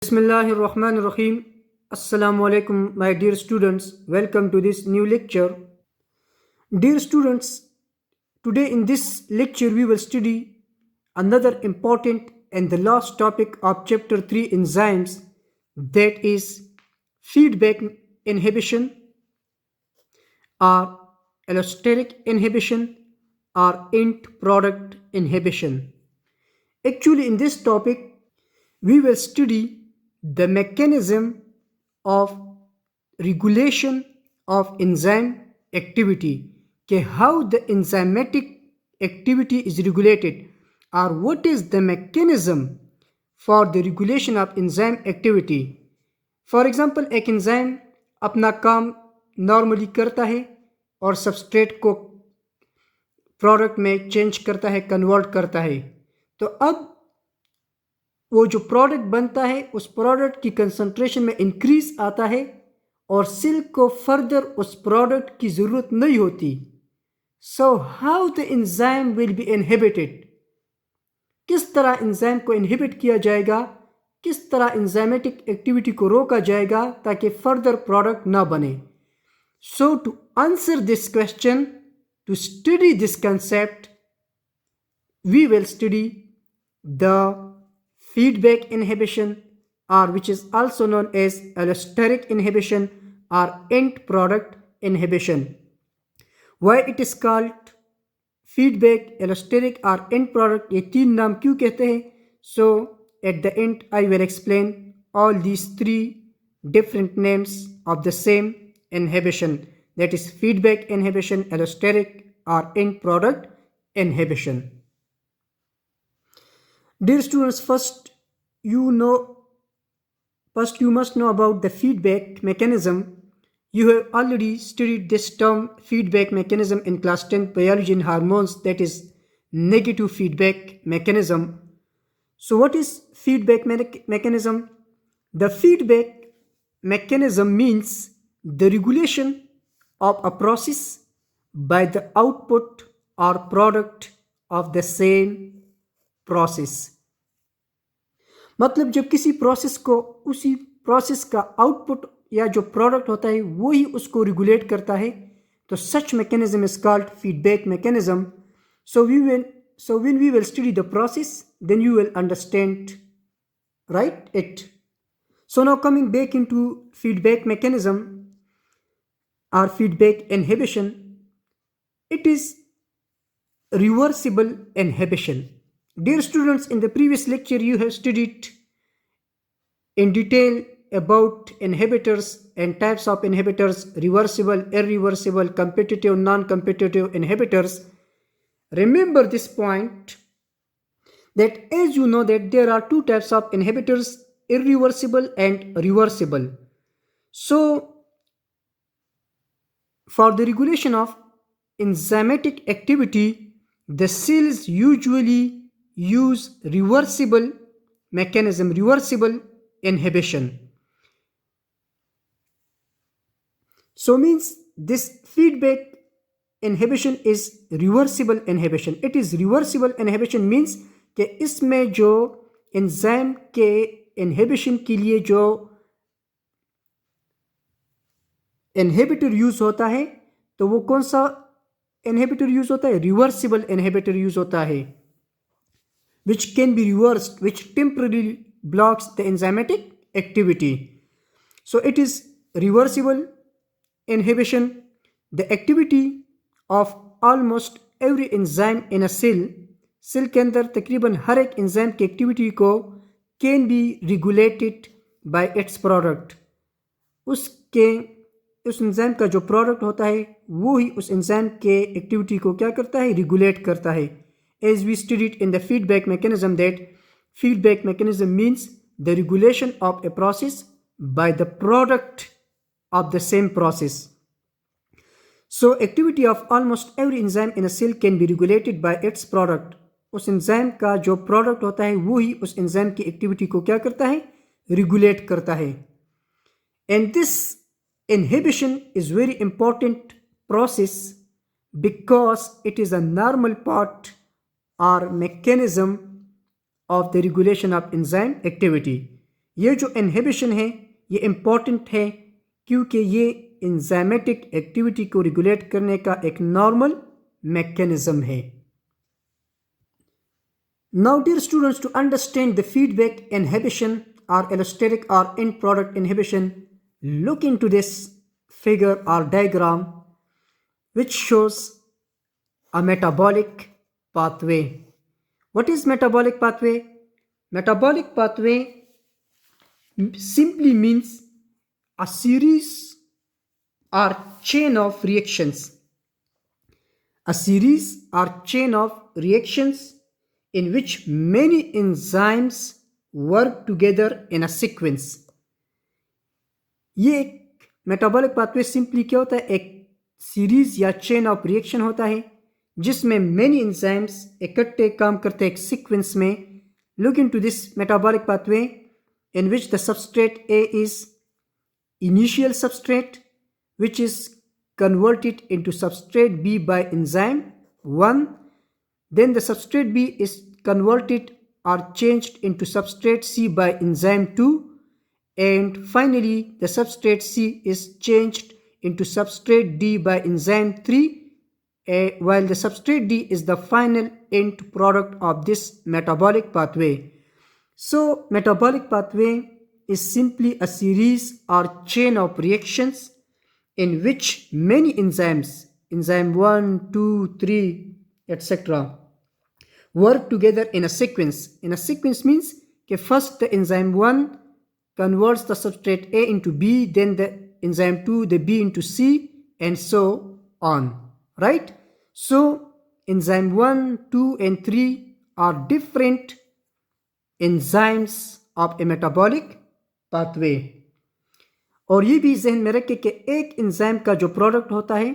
Bismillahirrahmanirrahim. Assalamu alaikum, my dear students. Welcome to this new lecture. Dear students, today in this lecture we will study another important and the last topic of chapter 3 enzymes, that is feedback inhibition or allosteric inhibition or end product inhibition. Actually, in this topic, we will study the mechanism of regulation of enzyme activity, how the enzymatic activity is regulated, or what is the mechanism for the regulation of enzyme activity. For example एक enzyme अपना काम normally करता है और substrate को product में change करता है, कन्वर्ट करता है। तो अब वो जो प्रोडक्ट बनता है उस प्रोडक्ट की कंसंट्रेशन में इंक्रीज आता है और सेल को फर्दर उस प्रोडक्ट की ज़रूरत नहीं होती। So how the enzyme will be inhibited, किस तरह एंजाइम को इनहिबिट किया जाएगा, किस तरह एंजाइमेटिक एक्टिविटी को रोका जाएगा ताकि फर्दर प्रोडक्ट ना बने। So to answer this question, to study this concept, we will study the feedback inhibition, or which is also known as allosteric inhibition or end product inhibition. Why it is called feedback, allosteric or end product, ये तीन नाम क्यों कहते हैं? So at the end I will explain all these three different names of the same inhibition, that is feedback inhibition, allosteric or end product inhibition. Dear students, first you must know about the feedback mechanism. You have already studied this term feedback mechanism in class 10 biology and hormones, that is negative feedback mechanism. So what is feedback mechanism? The feedback mechanism means the regulation of a process by the output or product of the same process. मतलब जब किसी process को उसी process का output या जो product होता है वो ही उसको रेगुलेट करता है, तो such mechanism is called feedback mechanism. So when we will study the process, then you will understand right it. So now coming back into feedback mechanism or feedback inhibition, it is reversible inhibition. Dear students, in the previous lecture you have studied in detail about inhibitors and types of inhibitors, reversible, irreversible, competitive, non-competitive inhibitors. Remember this point, that as you know that there are two types of inhibitors, irreversible and reversible. So for the regulation of enzymatic activity, the cells usually use reversible mechanism, reversible inhibition. So means this feedback inhibition is reversible inhibition. It is reversible inhibition means कि इसमें जो enzyme के inhibition के लिए जो inhibitor use होता है, तो वो कौन सा इनहिबिटर यूज होता है? रिवर्सिबल इनहिबिटर यूज होता है, which can be reversed, which temporarily blocks the enzymatic activity. So it is reversible inhibition. The activity of almost every enzyme in a cell के अंदर तकरीबन हर एक एंजाइम की एक्टिविटी को can be regulated by its product. उस enzyme का जो product होता है वो ही उस एंजाइम के एक्टिविटी को क्या करता है? रेगुलेट करता है. As we studied in the feedback mechanism, that feedback mechanism means the regulation of a process by the product of the same process. So activity of almost every enzyme in a cell can be regulated by its product. उस enzyme का जो product होता है वो ही उस enzyme की activity को क्या करता है? रेगुलेट करता है. And this inhibition is very important process because it is a normal part or mechanism of the regulation of enzyme activity. ये जो इनहिबिशन है ये इम्पॉर्टेंट है क्योंकि ये एंजाइमेटिक एक्टिविटी को रेगुलेट करने का एक नॉर्मल मैकेनिज्म है. Now, dear students, to understand the feedback inhibition or allosteric or end product inhibition, look into this figure or diagram which shows a metabolic pathway. What is metabolic pathway? Metabolic pathway simply means a series or chain of reactions. A series or chain of reactions in which many enzymes work together in a sequence. ये एक metabolic pathway simply क्या होता है, एक series या chain of reaction होता है जिसमें मेनी एंजाइम्स इकट्ठे काम करते हैं एक सीक्वेंस में. Look into this metabolic pathway in which the substrate A is initial substrate which is converted into substrate B by enzyme 1. Then the substrate B is converted or changed into substrate C by enzyme 2. And finally the substrate C is changed into substrate D by enzyme 3. While the substrate D is the final end product of this metabolic pathway. So metabolic pathway is simply a series or chain of reactions in which many enzymes, enzyme 1, 2, 3, etc. work together in a sequence. In a sequence means that first the enzyme 1 converts the substrate A into B, then the enzyme 2 the B into C, and so on. Right? So enzyme 1, 2 and 3 are different enzymes of a metabolic pathway. और ये भी जहन में रखें कि एक enzyme का जो प्रोडक्ट होता है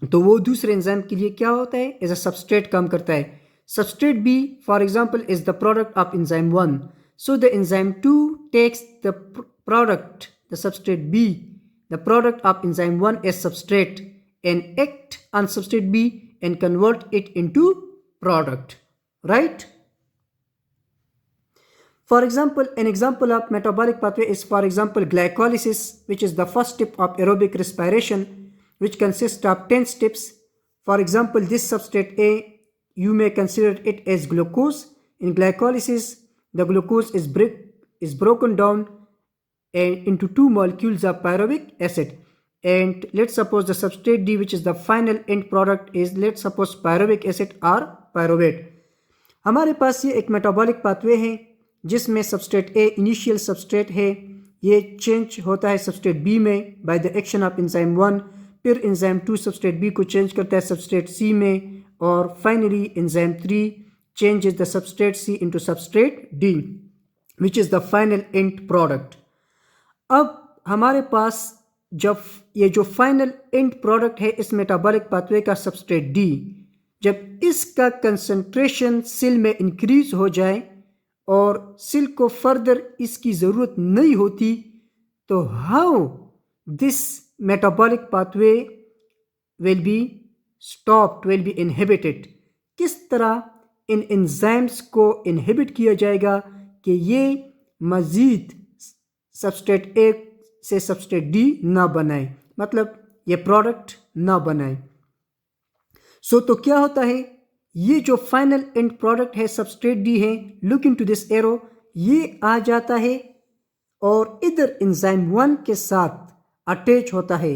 तो वो दूसरे एंजाइम के लिए क्या होता है, एज अ सबस्ट्रेट काम करता है. Substrate B for example is the product of enzyme 1. So the enzyme 2 takes the product, the substrate B, the product of enzyme 1 as substrate and act on substrate B and convert it into product. Right? For example, an example of metabolic pathway is, for example, glycolysis, which is the first step of aerobic respiration, which consists of 10 steps. For example, this substrate A, you may consider it as glucose. In glycolysis, the glucose is broken down into two molecules of pyruvic acid. And let's suppose the substrate D, which is the final end product, is let's suppose pyruvic acid or pyruvate. हमारे पास ये एक metabolic pathway है जिसमें substrate A initial substrate है, ये change होता है substrate B में by the action of enzyme 1. फिर एंजाइम 2 सबस्ट्रेट B को चेंज करता है सबस्ट्रेट C में, और finally enzyme 3 changes the substrate C into substrate D, which is the final end product. अब हमारे पास जब ये जो फाइनल एंड प्रोडक्ट है इस मेटाबॉलिक पाथवे का सबस्ट्रेट D, जब इसका कंसंट्रेशन सेल में इंक्रीज हो जाए और सेल को फर्दर इसकी ज़रूरत नहीं होती, तो how this metabolic pathway will be stopped, will be inhibited. किस तरह इन एंजाइम्स को इनहिबिट किया जाएगा कि ये मज़ीद सबस्ट्रेट A से सबस्ट्रेट D ना बनाए, मतलब ये प्रोडक्ट ना बनाए. सो तो क्या होता है, ये जो फाइनल एंड प्रोडक्ट है सबस्ट्रेट D है, लुक इनटू दिस एरो, ये आ जाता है और इधर एंजाइम 1 के साथ अटैच होता है.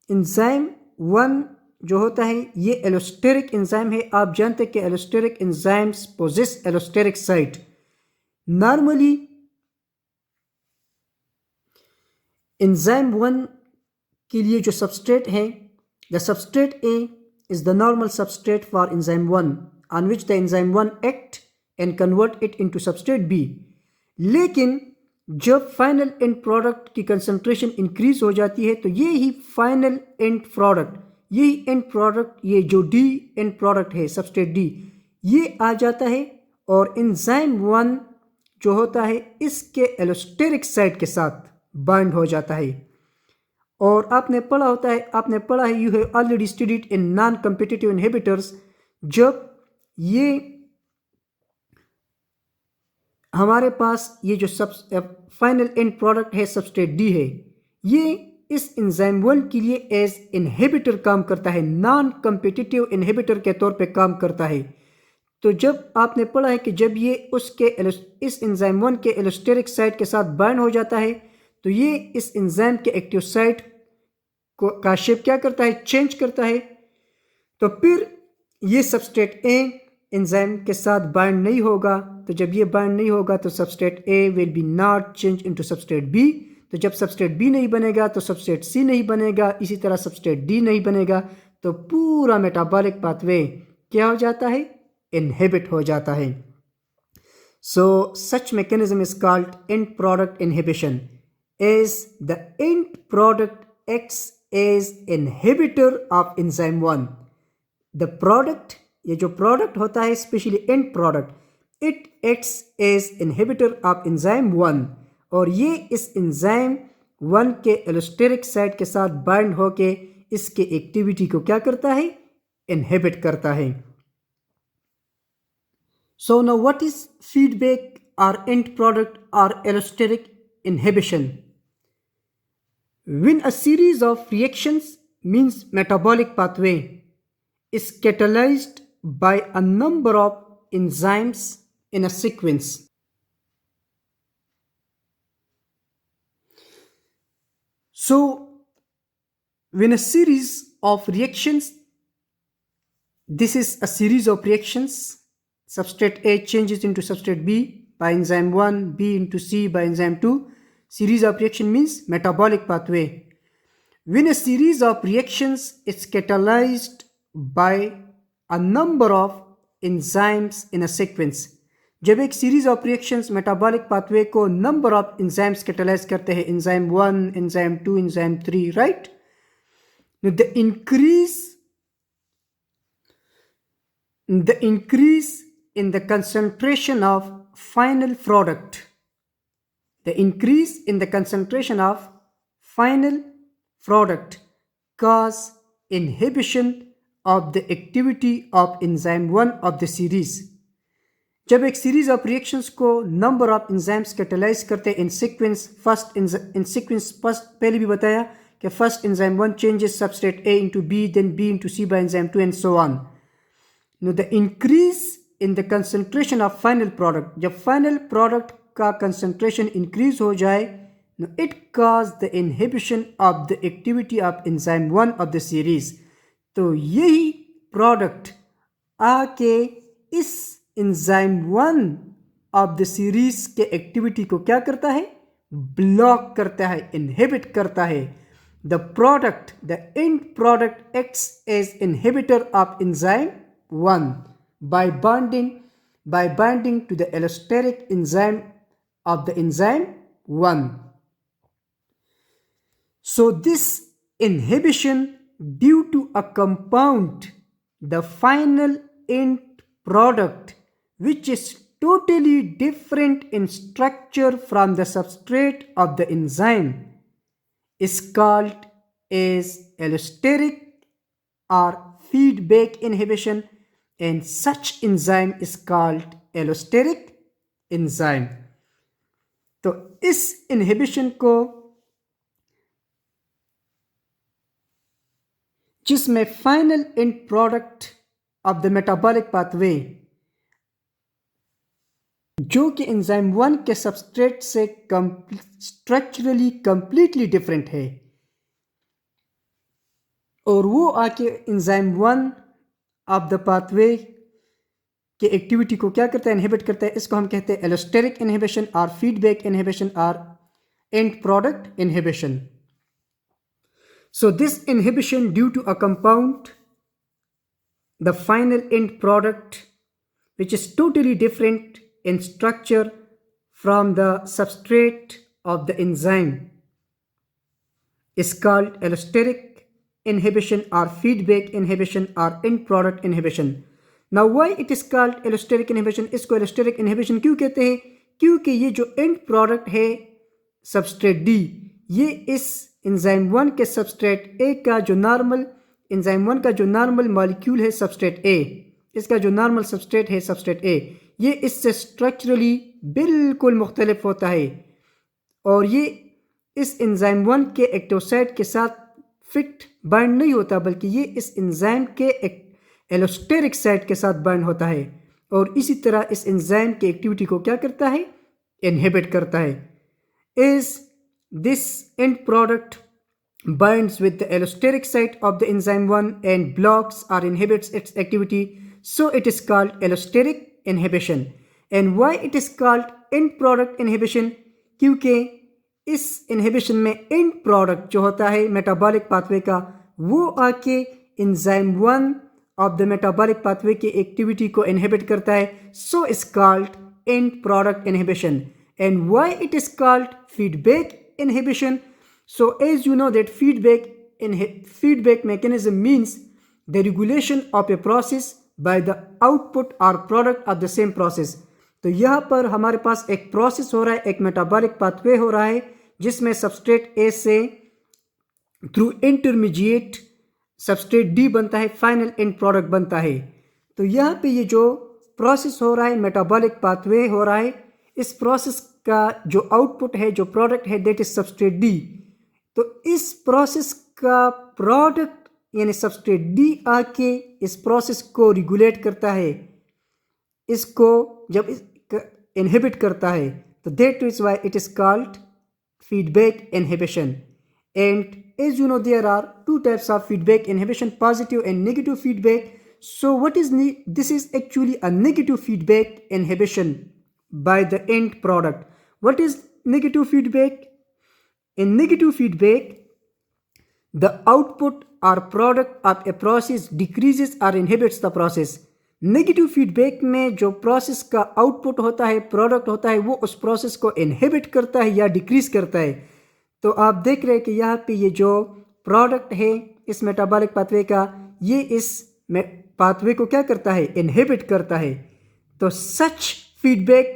एंजाइम 1 जो होता है ये एलोस्टेरिक एंजाइम है. आप जानते हैं कि allosteric enzymes possess allosteric site. Normally enzyme 1 के लिए जो सबस्ट्रेट है, the substrate A is the normal substrate for enzyme 1 on which the enzyme 1 act and convert it into substrate B. लेकिन जब फाइनल एंड प्रोडक्ट की concentration increase हो जाती है तो ये ही फाइनल एंड प्रोडक्ट, यही एंड प्रोडक्ट, ये जो D एंड प्रोडक्ट है सबस्ट्रेट D, ये आ जाता है और एंजाइम 1 जो होता है इसके एलोस्टेरिक साइट के साथ बाइंड हो जाता है. और आपने पढ़ा है you have already studied in non competitive inhibitors, जब ये हमारे पास ये जो फाइनल एंड प्रोडक्ट है सबस्ट्रेट डी है, ये इस एंजाइम 1 के लिए एज इनहिबिटर काम करता है, नॉन कम्पिटिटिव इनहिबिटर के तौर पे काम करता है। तो जब आपने पढ़ा है कि जब ये उसके इस एंजाइम 1 के एलोस्टेरिक साइट के साथ बाइंड हो जाता है तो ये इस एंजाइम के एक्टिव साइट का शेप क्या करता है, चेंज करता है। तो फिर ये सबस्ट्रेट ए एंजाइम के साथ बाइंड नहीं होगा, तो जब ये बाइंड नहीं होगा तो substrate A will be not change into substrate B. तो जब सबस्ट्रेट बी नहीं बनेगा तो सबस्ट्रेट सी नहीं बनेगा, इसी तरह सबस्ट्रेट डी नहीं बनेगा, तो पूरा मेटाबॉलिक पाथवे क्या हो जाता है, इनहिबिट हो जाता है। So such mechanism is called end product inhibition, as the end product acts as inhibitor of enzyme 1। The product, ये जो प्रोडक्ट होता है specially end product, it acts as inhibitor of enzyme 1, और ये इस एंजाइम 1 के एलोस्टेरिक साइट के साथ बाइंड होके इसके एक्टिविटी को क्या करता है, इनहिबिट करता है। So now what is feedback or end product or allosteric inhibition? When a series of reactions, means metabolic pathway, is catalyzed by a number of enzymes in a sequence. So when a series of reactions, this is a series of reactions, substrate A changes into substrate B by enzyme 1, B into C by enzyme 2. Series of reaction means metabolic pathway. When a series of reactions is catalyzed by a number of enzymes in a sequence. जब एक series of reactions metabolic pathway को number of enzymes catalyze करते हैं, enzyme 1, enzyme 2, enzyme 3, right? Now the increase in the concentration of final product, the increase in the concentration of final product cause inhibition of the activity of enzyme 1 of the series. जब एक series of reactions को number of enzymes catalyze करते हैं in sequence, first पहले भी बताया कि first enzyme 1 changes substrate A into B, then B into C by enzyme 2 and so on. Now the increase in the concentration of final product, जब final product का concentration increase हो जाए, now it cause the inhibition of the activity of enzyme 1 of the series. तो यही product आके इस enzyme 1 of the series के activity को क्या करता है, block करता है, inhibit करता है। The product, the end product acts as inhibitor of enzyme 1 by binding to the allosteric enzyme of the enzyme 1. So this inhibition due to a compound, the final end product, which is totally different in structure from the substrate of the enzyme, is called as allosteric or feedback inhibition, and such enzyme is called allosteric enzyme. तो इस inhibition को, जिसमें final end product of the metabolic pathway जो कि enzyme 1 के substrate से structurally completely different है, और वो आके एंजाइम 1 ऑफ द पाथवे के एक्टिविटी को क्या करता है, इनहिबिट करता है। इसको हम कहते हैं एलोस्टेरिक इनहिबिशन और फीडबैक इनहिबिशन और end product inhibition. So this inhibition due to a compound, the final end product which is totally different in structure from the substrate of the enzyme is called allosteric inhibition or feedback inhibition or end product inhibition. Now why it is called allosteric inhibition? इसको allosteric inhibition क्यों कहते हैं? क्योंकि ये जो end product है substrate D, ये इस enzyme 1 के substrate A का जो normal enzyme 1 का जो normal molecule है substrate A, इसका जो नॉर्मल सबस्ट्रेट है सबस्ट्रेट ए, ये इससे स्ट्रक्चरली बिल्कुल मुख्तलिफ होता है और ये इस एंजाइम 1 के एक्टिव साइट के साथ फिट बाइंड नहीं होता, बल्कि ये इस एंजाइम के एलोस्टेरिक साइट के साथ बाइंड होता है और इसी तरह इस एंजाइम की एक्टिविटी को क्या करता है, इनहिबिट करता है. Is this and product binds with the allosteric site of the enzyme 1 and blocks or inhibits its activity, so it is called allosteric inhibition. And why it is called end product inhibition? क्योंकि इस inhibition में end product जो होता है metabolic pathway का, वो आके enzyme 1 of the metabolic pathway की activity को inhibit करता है, so is called end product inhibition. And why it is called feedback inhibition? So as you know that feedback mechanism means the regulation of a process by the output or product of the same process. तो यहाँ पर हमारे पास एक process हो रहा है, एक metabolic pathway हो रहा है जिसमें सबस्ट्रेट ए से थ्रू इंटरमीडिएट सबस्ट्रेट डी बनता है, फाइनल एंड प्रोडक्ट बनता है. तो यहाँ पे ये जो प्रोसेस हो रहा है, मेटाबॉलिक पाथवे हो रहा है, इस प्रोसेस का जो आउटपुट है, जो प्रोडक्ट है, दैट इज सबस्ट्रेट डी. तो इस प्रोसेस का प्रोडक्ट यानी सबस्ट्रेट डी आके इस प्रोसेस को रेगुलेट करता है, इसको जब इनहिबिट करता है, तो that is why it is called feedback inhibition. And as you know there are two types of feedback inhibition, positive and negative feedback. So what is this is actually a negative feedback inhibition by the end product. What is negative feedback? In negative feedback, the output or product of a process decreases or inhibits the process. Negative feedback में जो process का output होता है, product होता है, वो उस process को इनहिबिट करता है या डिक्रीज करता है. तो आप देख रहे हैं कि यहाँ पे ये जो प्रोडक्ट है इस मेटाबॉलिक पाथवे का, ये इस पाथवे को क्या करता है, इनहिबिट करता है. तो सच feedback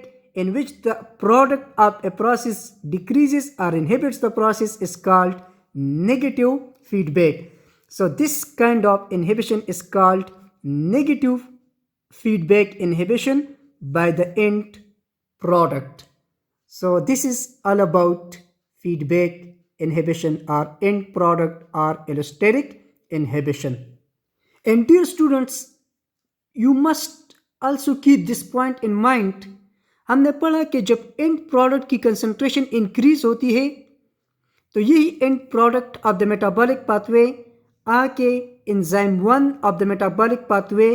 in which the product of a process decreases or inhibits the process is called negative feedback. So this kind of inhibition is called negative feedback inhibition by the end product. So this is all about feedback inhibition or end product or allosteric inhibition. And dear students, you must also keep this point in mind. हमने पढ़ा कि जब end product की concentration increase होती है तो यही end product of the metabolic pathway आके enzyme 1 of the metabolic pathway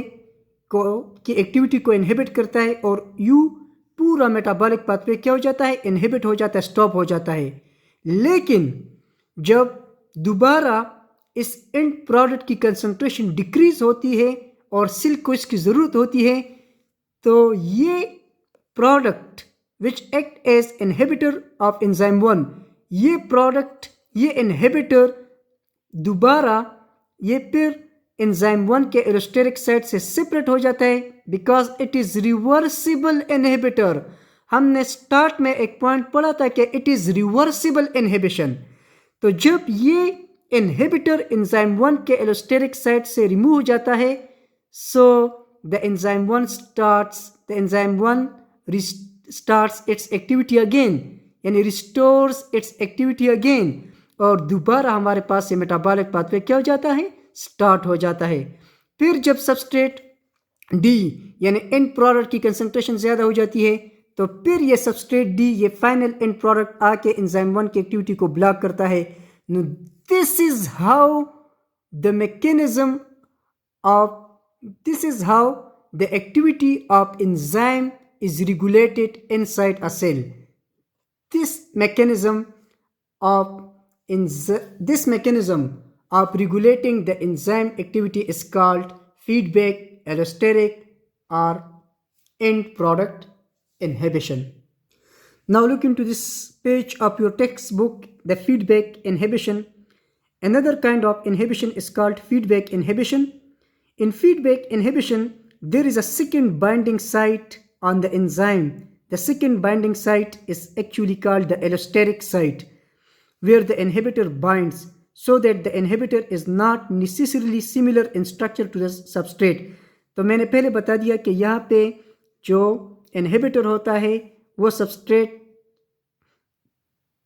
को की एक्टिविटी को इनहिबिट करता है और यू पूरा मेटाबॉलिक पाथवे क्या हो जाता है, इनहिबिट हो जाता है, स्टॉप हो जाता है. लेकिन जब दोबारा इस एंड प्रोडक्ट की कंसंट्रेशन डिक्रीज होती है और सेल को इसकी ज़रूरत होती है, तो ये product which act as inhibitor of enzyme 1, ये प्रोडक्ट, ये इनहिबिटर दोबारा ये फिर एंजाइम 1 के एलोस्टेरिक साइट से सेपरेट हो जाता है, because it is reversible inhibitor. हमने स्टार्ट में एक पॉइंट पढ़ा था कि इट इज़ रिवर्सिबल इनहिबिशन. तो जब ये इनहिबिटर एंजाइम 1 के एलोस्टेरिक साइट से रिमूव हो जाता है, so the enzyme 1 starts its activity again, यानी restores its activity again, और दोबारा हमारे पास ये मेटाबॉलिक पाथवे क्या हो जाता है, स्टार्ट हो जाता है. फिर जब सबस्ट्रेट डी यानी एंड प्रोडक्ट की कंसंट्रेशन ज़्यादा हो जाती है, तो फिर ये सबस्ट्रेट डी, ये फाइनल एंड प्रोडक्ट आके एंजाइम 1 की एक्टिविटी को ब्लॉक करता है. This is how the activity of enzyme is regulated inside a cell. This mechanism of regulating the enzyme activity is called feedback, allosteric, or end product inhibition. Now look into this page of your textbook, the feedback inhibition. Another kind of inhibition is called feedback inhibition. In feedback inhibition, there is a second binding site on the enzyme. The second binding site is actually called the allosteric site, where the inhibitor binds, so that the inhibitor is not necessarily similar in structure to the substrate. तो मैंने पहले बता दिया कि यहाँ पे जो inhibitor होता है वो सबस्ट्रेट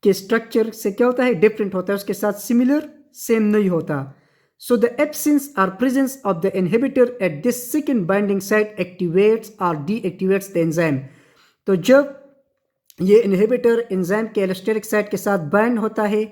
के स्ट्रक्चर से क्या होता है, डिफरेंट होता है, उसके साथ सिमिलर सेम नहीं होता. So the absence or presence of the inhibitor at this second binding site activates or deactivates the enzyme. तो जब ये इनहिबिटर एंजाइम के एलोस्टेरिक साइट के साथ बाइंड होता है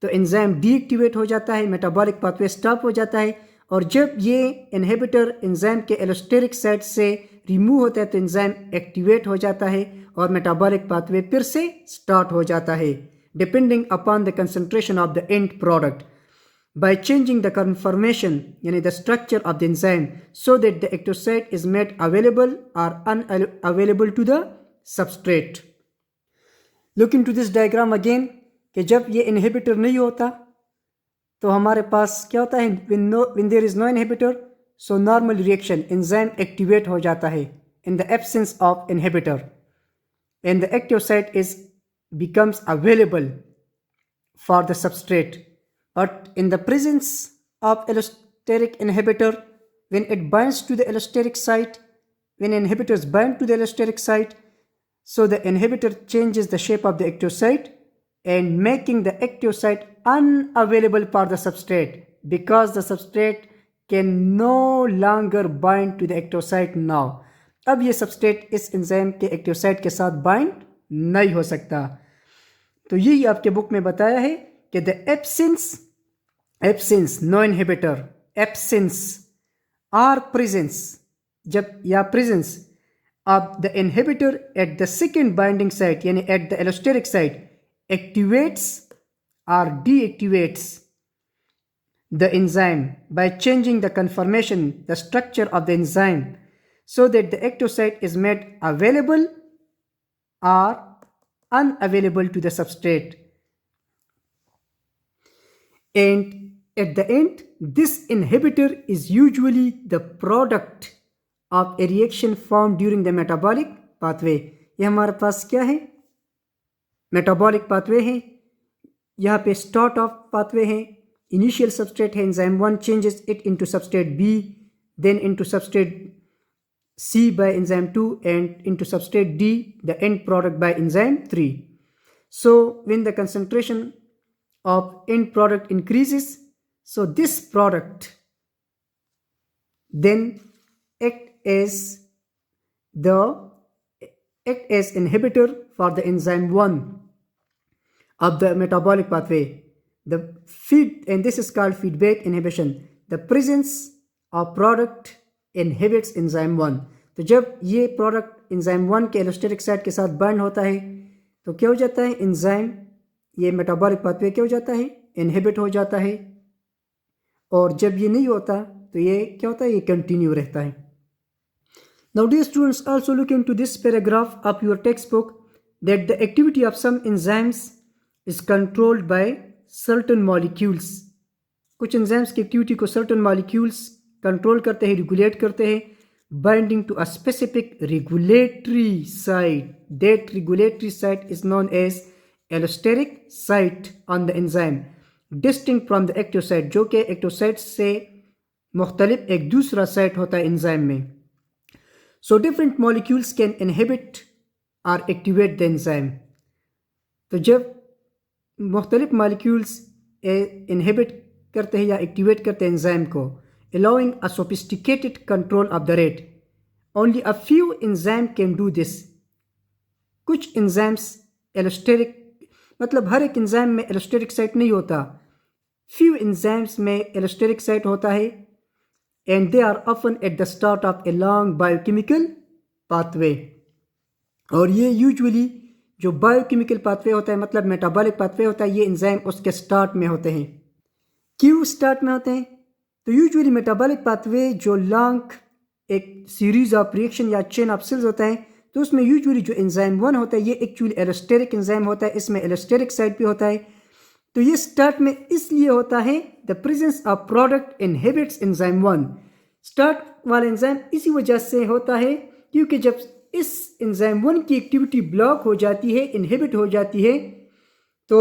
तो एंजाइम डीएक्टिवेट हो जाता है, मेटाबॉलिक पाथवे स्टॉप हो जाता है. और जब ये इनहिबिटर एंजाइम के एलोस्टेरिक साइट से रिमूव होता है तो एंजाइम एक्टिवेट हो जाता है और मेटाबॉलिक पाथवे फिर से स्टार्ट हो जाता है, depending upon the concentration of the end product, by changing the conformation यानी the structure of the enzyme so that the active site is made available or unavailable to the substrate. Look into this diagram again कि जब ये inhibitor नहीं होता तो हमारे पास क्या होता है, when there is no inhibitor so normal reaction enzyme activate हो जाता है in the absence of inhibitor and the active site becomes available for the substrate. But in the presence of allosteric inhibitor, when it binds to the allosteric site, when inhibitors bind to the allosteric site, so the inhibitor changes the shape of the active site and making the active site unavailable for the substrate because the substrate can no longer bind to the active site now. अब ये substrate इस enzyme के active site के साथ bind नहीं हो सकता. तो यही आपके बुक में बताया है कि the absence no inhibitor, absence or presence, जब या presence of the inhibitor at the second binding site यानी at the allosteric site activates or deactivates the enzyme by changing the conformation, the structure of the enzyme so that the active site is made available or unavailable to the substrate. And at the end, this inhibitor is usually the product of a reaction formed during the metabolic pathway. ये हमारे पास क्या है, metabolic pathway है. यहाँ पे start of pathway है, initial substrate है, enzyme 1 changes it into substrate B, then into substrate C by enzyme 2 and into substrate D, the end product by enzyme 3. So when the concentration of end product increases, so this product then act as inhibitor for the enzyme 1 of the metabolic pathway. And this is called feedback inhibition. The presence of product inhibits enzyme 1. तो जब ये product enzyme 1 के allosteric site के साथ bind होता है तो क्या हो जाता है, एंजाइम ये मेटाबॉलिक पाथवे क्या हो जाता है, इनहिबिट हो जाता है. और जब ये नहीं होता तो ये क्या होता है, ये कंटिन्यू रहता है. Now dear students, also look into this paragraph of your textbook that the activity of some enzymes is controlled by certain molecules. कुछ enzymes की एक्टिविटी को certain molecules कंट्रोल करते हैं, रेगुलेट करते हैं, binding to a specific regulatory site. That regulatory site is known as allosteric site on the enzyme, distinct from the active site, जो कि active site से मुख्तलिफ एक दूसरा साइट होता है एंजाइम में. So different molecules can inhibit or activate the enzyme. तो जब मुख्तलिफ molecules inhibit करते हैं या एक्टिवेट करते हैं एंजाइम को, allowing a sophisticated control of the rate. Only a few enzymes can do this. कुछ enzymes allosteric, मतलब हर एक enzyme में allosteric site नहीं होता, few enzymes में allosteric site होता है, and they are often at the start of a long biochemical pathway. और ये usually जो biochemical pathway होता है, मतलब metabolic pathway होता है, ये enzyme उसके start में होते हैं. क्यों start में होते हैं? तो यूजुअली मेटाबॉलिक पाथवे जो लॉन्ग एक सीरीज ऑफ रिएक्शन या चेन ऑफ सेल्स होता है, तो उसमें यूजुअली जो एंजाइम 1 होता है ये एक्चुअली एलोस्टेरिक एंजाइम होता है, इसमें एलोस्टेरिक साइट भी होता है. तो ये स्टार्ट में इसलिए होता है, the presence of product inhibits enzyme 1. Start वाला एंजाइम इसी वजह से होता है क्योंकि जब इस एंजाइम 1 की एक्टिविटी ब्लॉक हो जाती है, इनहिबिट हो जाती है, तो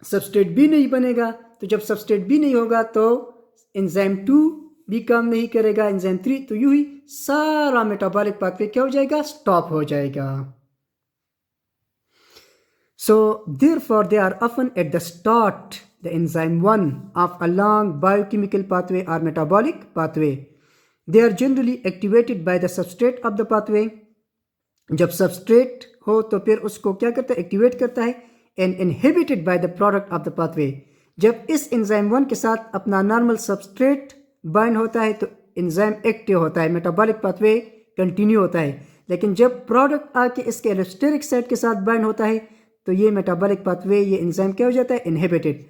सबस्ट्रेट भी नहीं बनेगा. तो जब सबस्ट्रेट भी नहीं होगा तो एंजाइम 2 भी काम नहीं करेगा, एंजाइम 3, तो यूं ही सारा मेटाबॉलिक पाथवे क्या हो जाएगा, स्टॉप हो जाएगा. So therefore they are often at the start, the enzyme 1 of a long biochemical pathway or metabolic pathway. They are generally activated by the substrate of the pathway. जब substrate हो तो फिर उसको क्या करता है, एक्टिवेट करता है, and inhibited by the product of the pathway. जब इस एंजाइम 1 के साथ अपना नॉर्मल सबस्ट्रेट बाइंड होता है तो एंजाइम एक्टिव होता है, मेटाबॉलिक पाथवे कंटिन्यू होता है. लेकिन जब प्रोडक्ट आके इसके एलोस्टेरिक साइट के साथ बाइंड होता है तो ये मेटाबॉलिक पाथवे, ये एंजाइम क्या हो जाता है, इनहिबिटेड.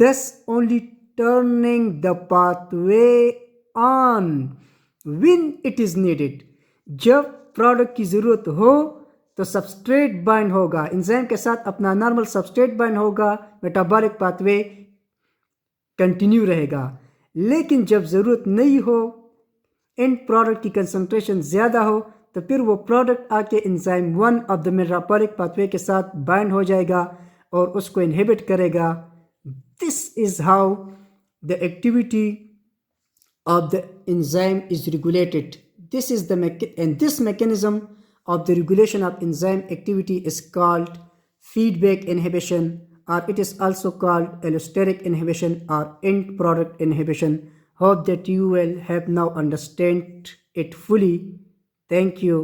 दस only turning the pathway on when it is needed. जब प्रोडक्ट की ज़रूरत हो तो सबस्ट्रेट बाइंड होगा, एंजाइम के साथ अपना नॉर्मल सबस्ट्रेट बाइंड होगा, मेटाबॉलिक पाथवे कंटिन्यू रहेगा. लेकिन जब ज़रूरत नहीं हो, एंड प्रोडक्ट की कंसंट्रेशन ज़्यादा हो, तो फिर वो प्रोडक्ट आके enzyme 1 of the metabolic pathway के साथ बाइंड हो जाएगा और उसको इनहिबिट करेगा. This is how the activity of the enzyme is regulated. This is the this mechanism of the regulation of enzyme activity is called feedback inhibition, or it is also called allosteric inhibition or end product inhibition. Hope that you will have now understand it fully. Thank you.